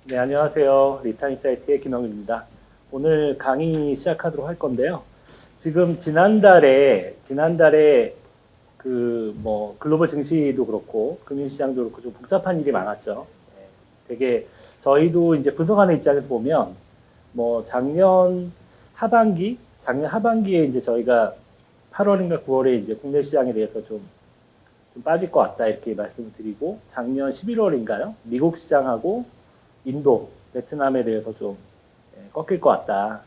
네, 안녕하세요. 리타인사이트의 김영입니다. 오늘 강의 시작하도록 할 건데요. 지금 지난달에 글로벌 증시도 그렇고, 금융시장도 그렇고, 좀 복잡한 일이 많았죠. 예, 되게, 저희도 이제 분석하는 입장에서 보면, 작년 하반기에 이제 저희가 8월인가 9월에 이제 국내 시장에 대해서 좀 빠질 것 같다, 이렇게 말씀을 드리고, 작년 11월인가요? 미국 시장하고 인도, 베트남에 대해서 좀 꺾일 것 같다.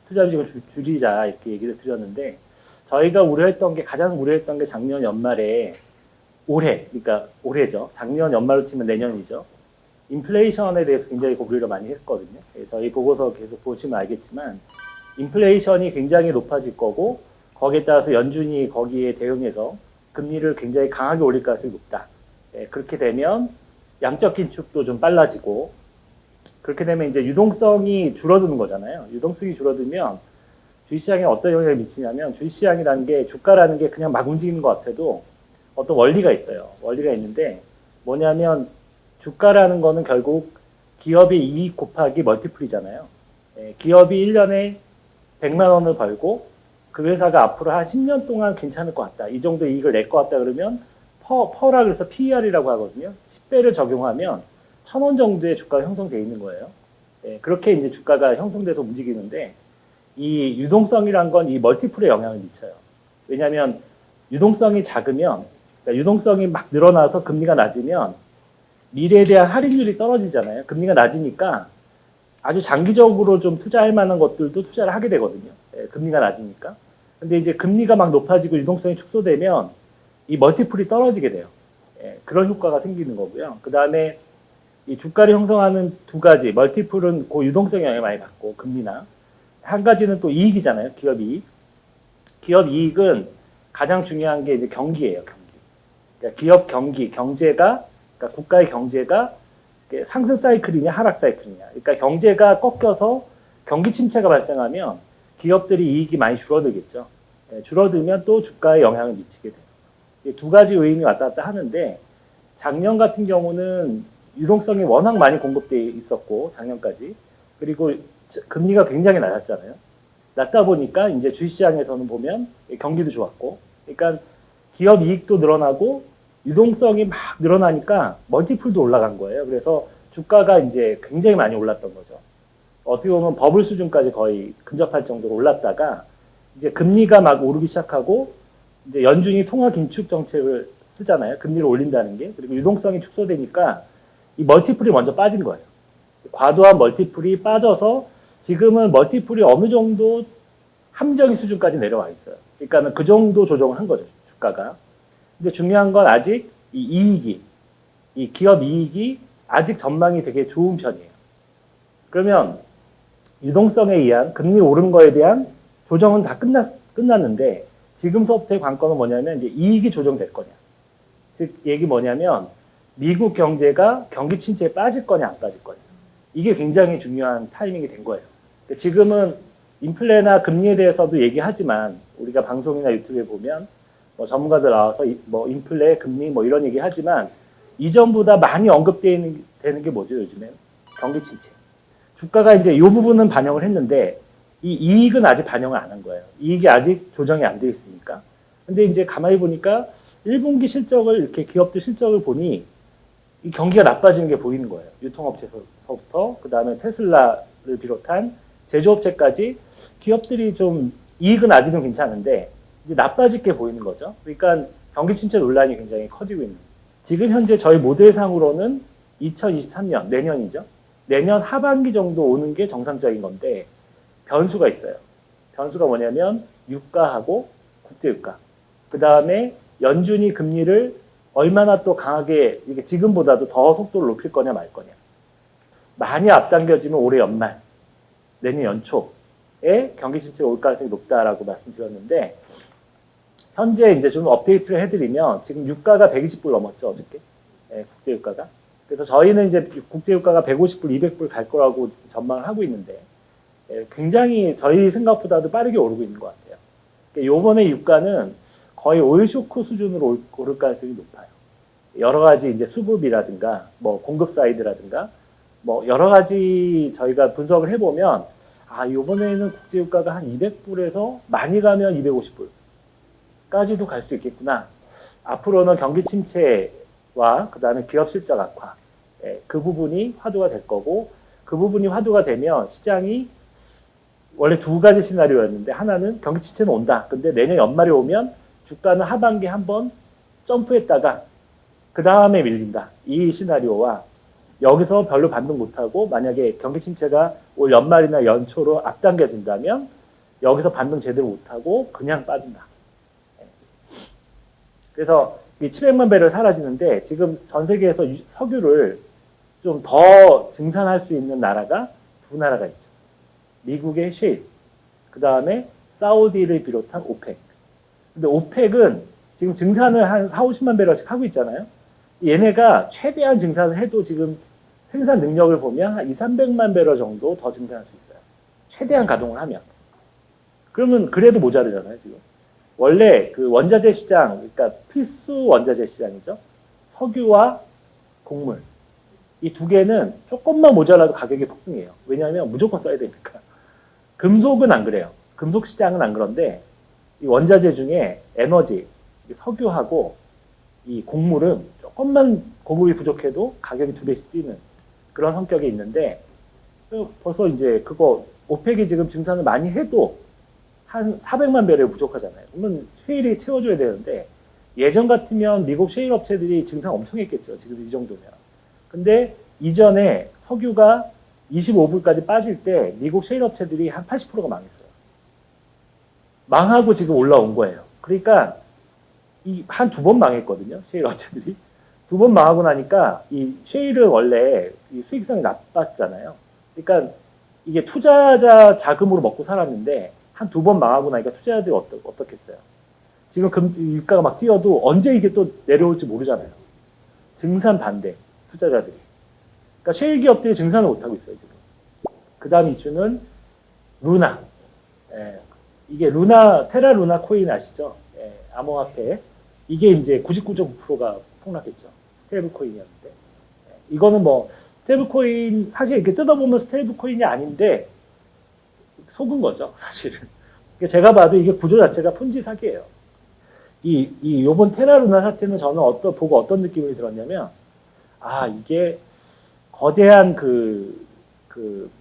투자 비중을 줄이자 이렇게 얘기를 드렸는데 저희가 가장 우려했던 게 작년 연말에 그러니까 올해죠. 작년 연말로 치면 내년이죠. 인플레이션에 대해서 굉장히 우려를 많이 했거든요. 저희 보고서 계속 보시면 알겠지만 인플레이션이 굉장히 높아질 거고 거기에 따라서 연준이 거기에 대응해서 금리를 굉장히 강하게 올릴 가능성이 높다. 그렇게 되면 양적 긴축도 좀 빨라지고 그렇게 되면 이제 유동성이 줄어드는 거잖아요. 유동성이 줄어들면 주식시장에 어떤 영향을 미치냐면 주식시장이라는 게 주가라는 게 그냥 막 움직이는 것 같아도 어떤 원리가 있어요. 원리가 있는데 뭐냐면 주가라는 거는 결국 기업의 이익 곱하기 멀티플이잖아요. 기업이 1년에 100만 원을 벌고 그 회사가 앞으로 한 10년 동안 괜찮을 것 같다. 이 정도 이익을 낼 것 같다 그러면 퍼라 그래서 PER이라고 하거든요. 10배를 적용하면 1,000원 정도의 주가가 형성되어 있는 거예요. 그렇게 이제 주가가 형성돼서 움직이는데 이 유동성이란 건 이 멀티플에 영향을 미쳐요. 왜냐하면 유동성이 작으면 그러니까 유동성이 막 늘어나서 금리가 낮으면 미래에 대한 할인율이 떨어지잖아요. 금리가 낮으니까 아주 장기적으로 좀 투자할 만한 것들도 투자를 하게 되거든요. 금리가 낮으니까. 근데 이제 금리가 막 높아지고 유동성이 축소되면 이 멀티플이 떨어지게 돼요. 그런 효과가 생기는 거고요. 그 다음에 이 주가를 형성하는 두 가지, 멀티플은 그 유동성에 영향을 많이 받고, 금리나. 한 가지는 또 이익이잖아요, 기업 이익. 기업 이익은 가장 중요한 게 이제 경기예요, 경기. 그러니까 기업 그러니까 국가의 경제가 상승 사이클이냐, 하락 사이클이냐. 그러니까 경제가 꺾여서 경기 침체가 발생하면 기업들이 이익이 많이 줄어들겠죠. 줄어들면 또 주가에 영향을 미치게 돼요. 두 가지 요인이 왔다 갔다 하는데, 작년 같은 경우는 유동성이 워낙 많이 공급되어 있었고, 작년까지. 그리고 금리가 굉장히 낮았잖아요. 낮다 보니까 이제 주식시장에서는 보면 경기도 좋았고, 그러니까 기업 이익도 늘어나고, 유동성이 막 늘어나니까 멀티플도 올라간 거예요. 그래서 주가가 이제 굉장히 많이 올랐던 거죠. 어떻게 보면 버블 수준까지 거의 근접할 정도로 올랐다가, 이제 금리가 막 오르기 시작하고, 이제 연준이 통화 긴축 정책을 쓰잖아요. 금리를 올린다는 게. 그리고 유동성이 축소되니까 이 멀티플이 먼저 빠진 거예요. 과도한 멀티플이 빠져서 지금은 멀티플이 어느 정도 함정의 수준까지 내려와 있어요. 그러니까 그 정도 조정을 한 거죠. 주가가. 근데 중요한 건 아직 이 기업 이익이 아직 전망이 되게 좋은 편이에요. 그러면 유동성에 의한 금리 오른 거에 대한 조정은 다 끝났는데 지금서부터의 관건은 뭐냐면 이제 이익이 조정될 거냐. 즉 얘기 뭐냐면 미국 경제가 경기 침체에 빠질 거냐 안 빠질 거냐. 이게 굉장히 중요한 타이밍이 된 거예요. 지금은 인플레나 금리에 대해서도 얘기하지만 우리가 방송이나 유튜브에 보면 전문가들 나와서 인플레, 금리 이런 얘기 하지만 이전보다 많이 언급되는 게 뭐죠 요즘엔? 경기 침체. 주가가 이제 이 부분은 반영을 했는데 이 이익은 아직 반영을 안 한 거예요. 이익이 아직 조정이 안 돼 있으니까. 근데 이제 가만히 보니까 1분기 실적을 이렇게 기업들 실적을 보니 이 경기가 나빠지는 게 보이는 거예요. 유통업체서부터 그 다음에 테슬라를 비롯한 제조업체까지 기업들이 좀 이익은 아직은 괜찮은데 이제 나빠질 게 보이는 거죠. 그러니까 경기 침체 논란이 굉장히 커지고 있는. 지금 현재 저희 모델상으로는 2023년 내년이죠. 내년 하반기 정도 오는 게 정상적인 건데 변수가 있어요. 변수가 뭐냐면 유가하고 국제유가. 그 다음에 연준이 금리를 얼마나 또 강하게 지금보다도 더 속도를 높일 거냐 말 거냐. 많이 앞당겨지면 올해 연말, 내년 연초에 경기 침체가 올 가능성이 높다라고 말씀드렸는데 현재 이제 좀 업데이트를 해드리면 지금 유가가 120불 넘었죠 어저께 국제유가가. 그래서 저희는 이제 국제유가가 150불, 200불 갈 거라고 전망을 하고 있는데 굉장히 저희 생각보다도 빠르게 오르고 있는 것 같아요. 그러니까 요번에 유가는 거의 오일 쇼크 수준으로 오를 가능성이 높아요. 여러 가지 이제 수급이라든가 뭐 공급 사이드라든가 뭐 여러 가지 저희가 분석을 해보면 아 이번에는 국제유가가 한 200불에서 많이 가면 250불까지도 갈 수 있겠구나. 앞으로는 경기 침체와 그 다음에 기업 실적 악화 그 부분이 화두가 될 거고 그 부분이 화두가 되면 시장이 원래 두 가지 시나리오였는데 하나는 경기 침체는 온다. 근데 내년 연말에 오면 주가는 하반기에 한번 점프했다가 그 다음에 밀린다. 이 시나리오와 여기서 별로 반등 못하고 만약에 경기 침체가 올 연말이나 연초로 앞당겨진다면 여기서 반등 제대로 못하고 그냥 빠진다. 그래서 이 700만 배럴 사라지는데 지금 전 세계에서 석유를 좀 더 증산할 수 있는 나라가 두 나라가 있죠. 미국의 셰일, 그 다음에 사우디를 비롯한 오펙. 근데 오펙은 지금 증산을 한 4, 50만 배럴씩 하고 있잖아요. 얘네가 최대한 증산을 해도 지금 생산 능력을 보면 한 2, 300만 배럴 정도 더 증산할 수 있어요. 최대한 가동을 하면. 그러면 그래도 모자르잖아요, 지금. 원래 그 원자재 시장, 그러니까 필수 원자재 시장이죠. 석유와 곡물. 이 두 개는 조금만 모자라도 가격이 폭등해요. 왜냐하면 무조건 써야 되니까. 금속은 안 그래요. 금속 시장은 안 그런데 이 원자재 중에 에너지, 석유하고 이 곡물은 조금만 공급이 부족해도 가격이 2배씩 뛰는 그런 성격이 있는데 벌써 이제 그거 오펙이 지금 증산을 많이 해도 한 400만 배럴 부족하잖아요. 그러면 셰일이 채워줘야 되는데 예전 같으면 미국 셰일 업체들이 증산 엄청 했겠죠. 지금 이 정도면. 근데 이전에 석유가 25불까지 빠질 때 미국 셰일 업체들이 한 80%가 망했어요. 망하고 지금 올라온 거예요. 그러니까 이 한 두 번 망했거든요. 셰일 업체들이. 두 번 망하고 나니까 이 셰일은 원래 이 수익성이 나빴잖아요. 그러니까 이게 투자자 자금으로 먹고 살았는데 한 두 번 망하고 나니까 투자자들이 어떻겠어요? 지금 유가가 막 뛰어도 언제 이게 또 내려올지 모르잖아요. 증산 반대, 투자자들이. 그러니까 셰일 기업들이 증산을 못하고 있어요, 지금. 그 다음 이슈는 루나. 이게 루나, 테라 루나 코인 아시죠? 암호화폐. 이게 이제 99.9%가 폭락했죠. 스테이블 코인이었는데. 이거는 뭐, 스테이블 코인, 사실 이렇게 뜯어보면 스테이블 코인이 아닌데, 속은 거죠, 사실은. 제가 봐도 이게 구조 자체가 폰지 사기예요. 요번 테라 루나 사태는 저는 보고 어떤 느낌이 들었냐면, 아, 이게 거대한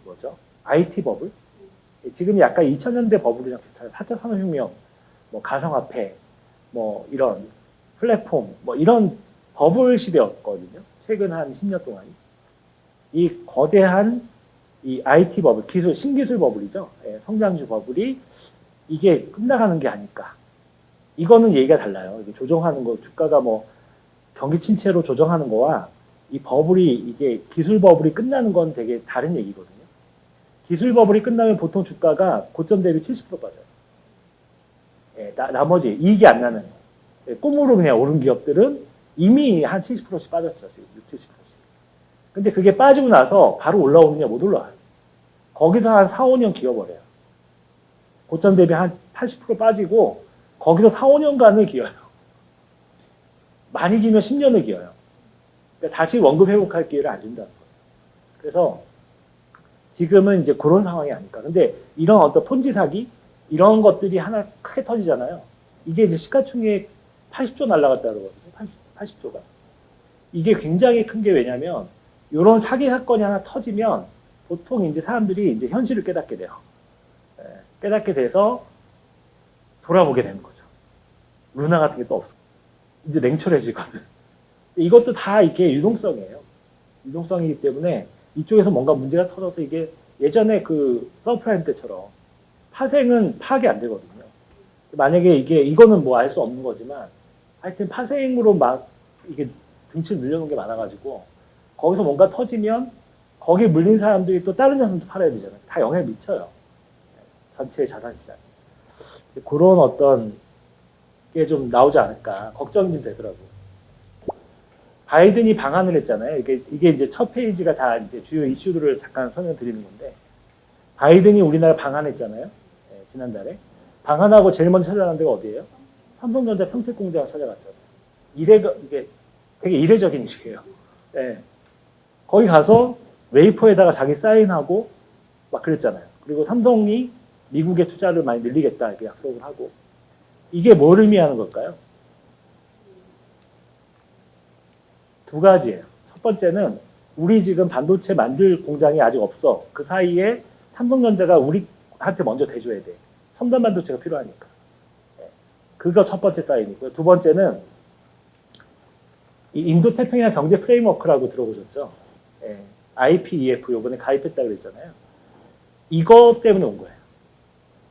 뭐죠? IT 버블? 지금 약간 2000년대 버블이랑 비슷해요. 4차 산업혁명, 뭐 가상화폐, 뭐 이런 플랫폼, 뭐 이런 버블 시대였거든요. 최근 한 10년 동안이. 이 거대한 이 IT 버블, 신기술 버블이죠. 성장주 버블이 이게 끝나가는 게 아닐까. 이거는 얘기가 달라요. 이게 조정하는 거, 주가가 뭐 경기 침체로 조정하는 거와 이 버블이 이게 기술 버블이 끝나는 건 되게 다른 얘기거든요. 기술 버블이 끝나면 보통 주가가 고점 대비 70% 빠져요. 나머지 이익이 안 나는 꿈으로 그냥 오른 기업들은 이미 한 70%씩 빠졌죠. 지금 60, 70%씩. 근데 그게 빠지고 나서 바로 올라오느냐 못 올라와요. 거기서 한 4, 5년 기어버려요. 고점 대비 한 80% 빠지고 거기서 4, 5년간을 기어요. 많이 기면 10년을 기어요. 그러니까 다시 원금 회복할 기회를 안 준다는 거예요. 그래서 지금은 이제 그런 상황이 아닐까. 근데 이런 어떤 폰지 사기 이런 것들이 하나 크게 터지잖아요. 이게 이제 시가총액 80조 날라갔다 그러거든요. 80조가. 이게 굉장히 큰 게 왜냐면 이런 사기 사건이 하나 터지면 보통 이제 사람들이 이제 현실을 깨닫게 돼요. 깨닫게 돼서 돌아보게 되는 거죠. 루나 같은 게 또 없어. 이제 냉철해지거든. 이것도 다 이게 유동성이에요. 유동성이기 때문에 이쪽에서 뭔가 문제가 터져서 이게 예전에 그 서프라임 때처럼 파생은 파악이 안 되거든요. 만약에 이거는 뭐 알 수 없는 거지만 하여튼 파생으로 막 이게 등치를 늘려놓은 게 많아가지고 거기서 뭔가 터지면 거기에 물린 사람들이 또 다른 자산도 팔아야 되잖아요. 다 영향을 미쳐요. 전체 자산시장. 그런 어떤 게 좀 나오지 않을까 걱정이 좀 되더라고요. 바이든이 방한을 했잖아요. 이게 이제 첫 페이지가 다 이제 주요 이슈들을 잠깐 설명드리는 건데, 바이든이 우리나라 방한했잖아요. 지난달에. 방한하고 제일 먼저 찾아간 데가 어디예요? 삼성전자 평택공장 찾아갔잖아요. 이게 되게 이례적인 일이에요. 예. 거기 가서 웨이퍼에다가 자기 사인하고 막 그랬잖아요. 그리고 삼성이 미국의 투자를 많이 늘리겠다 이렇게 약속을 하고 이게 뭘 의미하는 걸까요? 두 가지예요. 첫 번째는 우리 지금 반도체 만들 공장이 아직 없어. 그 사이에 삼성전자가 우리한테 먼저 대줘야 돼. 첨단 반도체가 필요하니까. 그거 첫 번째 사인이고요. 두 번째는 이 인도태평양 경제 프레임워크라고 들어보셨죠? 예, IPEF 요번에 가입했다 그랬잖아요. 이거 때문에 온 거예요.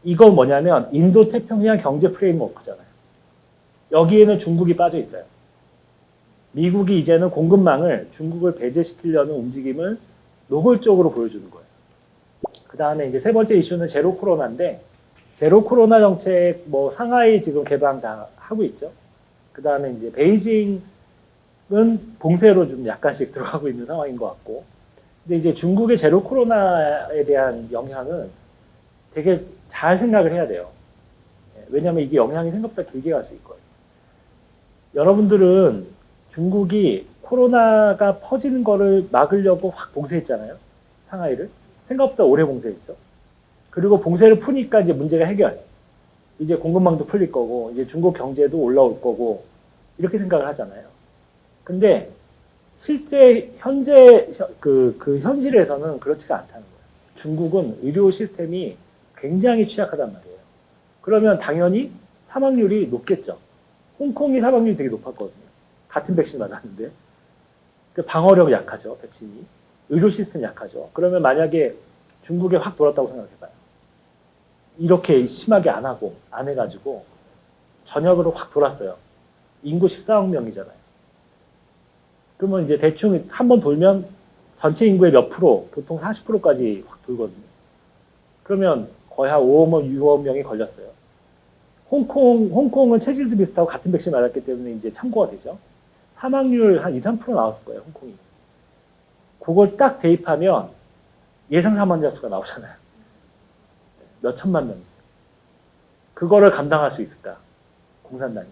이거 뭐냐면 인도태평양 경제 프레임워크잖아요. 여기에는 중국이 빠져 있어요. 미국이 이제는 공급망을 중국을 배제시키려는 움직임을 노골적으로 보여주는 거예요. 그 다음에 이제 세 번째 이슈는 제로 코로나인데, 제로 코로나 정책, 뭐 상하이 지금 개방 다 하고 있죠. 그 다음에 이제 베이징은 봉쇄로 좀 약간씩 들어가고 있는 상황인 것 같고, 근데 이제 중국의 제로 코로나에 대한 영향은 되게 잘 생각을 해야 돼요. 왜냐하면 이게 영향이 생각보다 길게 갈 수 있거든요. 여러분들은 중국이 코로나가 퍼지는 거를 막으려고 확 봉쇄했잖아요. 상하이를. 생각보다 오래 봉쇄했죠. 그리고 봉쇄를 푸니까 이제 문제가 해결. 이제 공급망도 풀릴 거고, 이제 중국 경제도 올라올 거고, 이렇게 생각을 하잖아요. 근데 실제 현재 그 현실에서는 그렇지가 않다는 거예요. 중국은 의료 시스템이 굉장히 취약하단 말이에요. 그러면 당연히 사망률이 높겠죠. 홍콩이 사망률이 되게 높았거든요. 같은 백신 맞았는데. 방어력 약하죠, 백신이. 의료 시스템 약하죠. 그러면 만약에 중국에 확 돌았다고 생각해봐요. 이렇게 심하게 안 하고, 안 해가지고, 전역으로 확 돌았어요. 인구 14억 명이잖아요. 그러면 이제 대충 한 번 돌면 전체 인구의 몇 프로, 보통 40%까지 확 돌거든요. 그러면 거의 한 5억 명, 6억 명이 걸렸어요. 홍콩은 체질도 비슷하고 같은 백신 맞았기 때문에 이제 참고가 되죠. 사망률 한 2, 3% 나왔을 거예요, 홍콩이. 그걸 딱 대입하면 예상 사망자 수가 나오잖아요. 몇 천만 명. 그거를 감당할 수 있을까? 공산당이.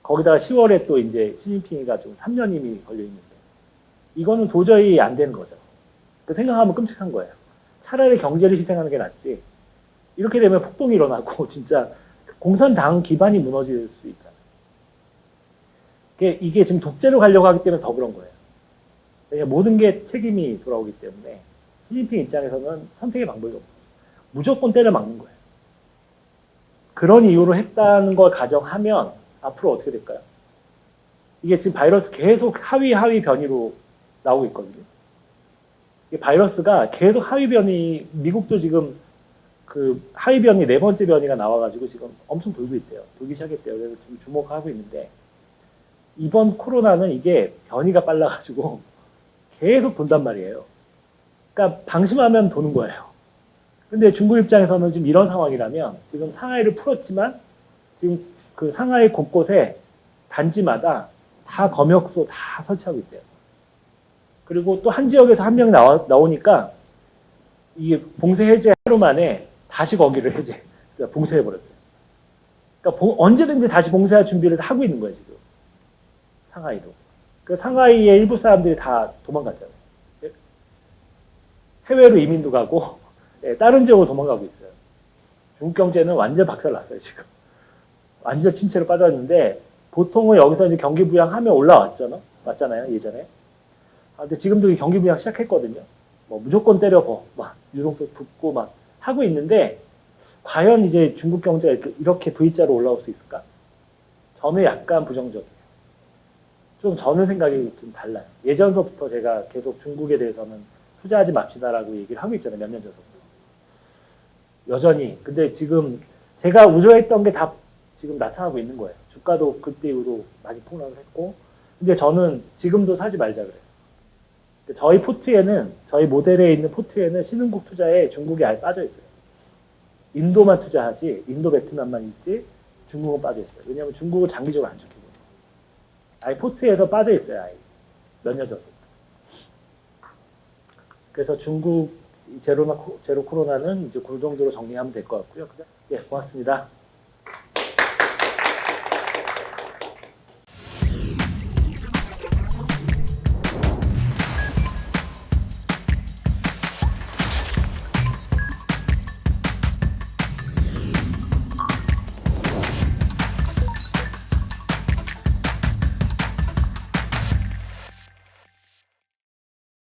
거기다가 10월에 또 이제 시진핑이가 좀 3년 이미 걸려있는데. 이거는 도저히 안 되는 거죠. 그 생각하면 끔찍한 거예요. 차라리 경제를 희생하는 게 낫지. 이렇게 되면 폭동이 일어나고 진짜 공산당 기반이 무너질 수 있잖아요. 이게 지금 독재로 가려고 하기 때문에 더 그런 거예요. 왜냐하면 모든 게 책임이 돌아오기 때문에 시진핑 입장에서는 선택의 방법이 없어요. 무조건 때려 막는 거예요. 그런 이유로 했다는 걸 가정하면 앞으로 어떻게 될까요? 이게 지금 바이러스 계속 하위 변이로 나오고 있거든요. 이 바이러스가 계속 하위 변이, 미국도 지금 그 하위 변이 네 번째 변이가 나와가지고 지금 엄청 돌고 있대요. 돌기 시작했대요. 그래서 좀 주목하고 있는데 이번 코로나는 이게 변이가 빨라가지고 계속 돈단 말이에요. 그러니까 방심하면 도는 거예요. 근데 중국 입장에서는 지금 이런 상황이라면 지금 상하이를 풀었지만 지금 그 상하이 곳곳에 단지마다 다 검역소 다 설치하고 있대요. 그리고 또 한 지역에서 한 명이 나오니까 이게 봉쇄 해제 하루 만에 다시 거기를 해제, 그러니까 봉쇄해버렸대요. 그러니까 언제든지 다시 봉쇄할 준비를 하고 있는 거예요, 지금. 상하이도. 그 상하이의 일부 사람들이 다 도망갔잖아요. 해외로 이민도 가고, 다른 지역으로 도망가고 있어요. 중국 경제는 완전 박살났어요, 지금. 완전 침체로 빠졌는데, 보통은 여기서 이제 경기 부양하면 올라왔잖아요. 맞잖아요, 예전에. 근데 지금도 경기 부양 시작했거든요. 뭐 무조건 때려버, 막 유동성 붓고 막 하고 있는데, 과연 이제 중국 경제가 이렇게 V자로 올라올 수 있을까? 저는 약간 부정적이에요. 좀 저는 생각이 좀 달라요. 예전서부터 제가 계속 중국에 대해서는 투자하지 맙시다라고 얘기를 하고 있잖아요. 몇 년 전서부터. 여전히. 근데 지금 제가 우려했던 게 다 지금 나타나고 있는 거예요. 주가도 그때 이후로 많이 폭락을 했고. 근데 저는 지금도 사지 말자 그래요. 저희 포트에는, 저희 모델에 있는 포트에는 신흥국 투자에 중국이 아예 빠져 있어요. 인도만 투자하지, 인도 베트남만 있지, 중국은 빠져 있어요. 왜냐하면 중국은 장기적으로 안 좋기 때문에. 아예 포트에서 빠져 있어요, 아예. 몇 년 전부터. 그래서 중국 제로 코로나는 이제 그 정도로 정리하면 될 것 같고요. 예, 고맙습니다.